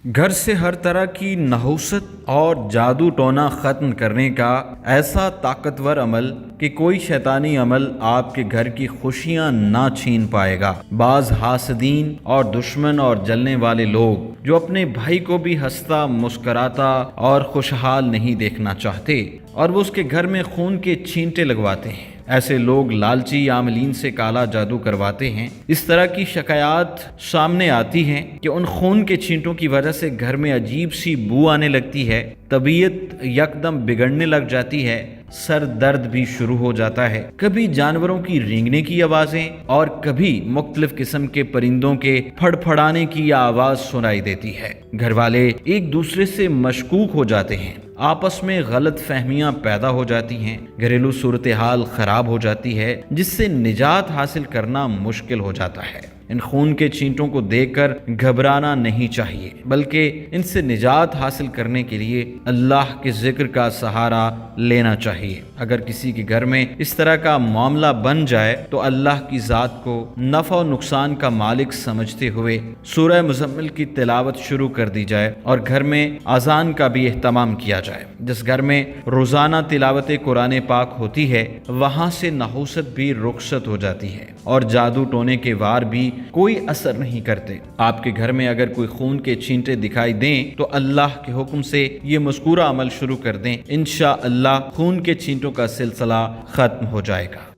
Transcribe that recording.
گھر سے ہر طرح کی نحوست اور جادو ٹونا ختم کرنے کا ایسا طاقتور عمل کہ کوئی شیطانی عمل آپ کے گھر کی خوشیاں نہ چھین پائے گا۔ بعض حاسدین اور دشمن اور جلنے والے لوگ جو اپنے بھائی کو بھی ہنستا مسکراتا اور خوشحال نہیں دیکھنا چاہتے اور وہ اس کے گھر میں خون کے چھینٹے لگواتے ہیں، ایسے لوگ لالچی عاملین سے کالا جادو کرواتے ہیں۔ اس طرح کی شکایات سامنے آتی ہیں کہ ان خون کے چھینٹوں کی وجہ سے گھر میں عجیب سی بو آنے لگتی ہے، طبیعت یکدم بگڑنے لگ جاتی ہے، سر درد بھی شروع ہو جاتا ہے، کبھی جانوروں کی رینگنے کی آوازیں اور کبھی مختلف قسم کے پرندوں کے پھڑ پھڑانے کی آواز سنائی دیتی ہے۔ گھر والے ایک دوسرے سے مشکوک ہو جاتے ہیں، آپس میں غلط فہمیاں پیدا ہو جاتی ہیں، گھریلو صورتحال خراب ہو جاتی ہے جس سے نجات حاصل کرنا مشکل ہو جاتا ہے۔ ان خون کے چھینٹوں کو دیکھ کر گھبرانا نہیں چاہیے، بلکہ ان سے نجات حاصل کرنے کے لیے اللہ کے ذکر کا سہارا لینا چاہیے۔ اگر کسی کے گھر میں اس طرح کا معاملہ بن جائے تو اللہ کی ذات کو نفع و نقصان کا مالک سمجھتے ہوئے سورہ مزمل کی تلاوت شروع کر دی جائے اور گھر میں اذان کا بھی اہتمام کیا جائے۔ جس گھر میں روزانہ تلاوت قرآن پاک ہوتی ہے وہاں سے نحوست بھی رخصت ہو جاتی ہے اور جادو ٹونے کے وار بھی کوئی اثر نہیں کرتے۔ آپ کے گھر میں اگر کوئی خون کے چھینٹے دکھائی دیں تو اللہ کے حکم سے یہ مذکورہ عمل شروع کر دیں، انشاءاللہ خون کے چھینٹوں کا سلسلہ ختم ہو جائے گا۔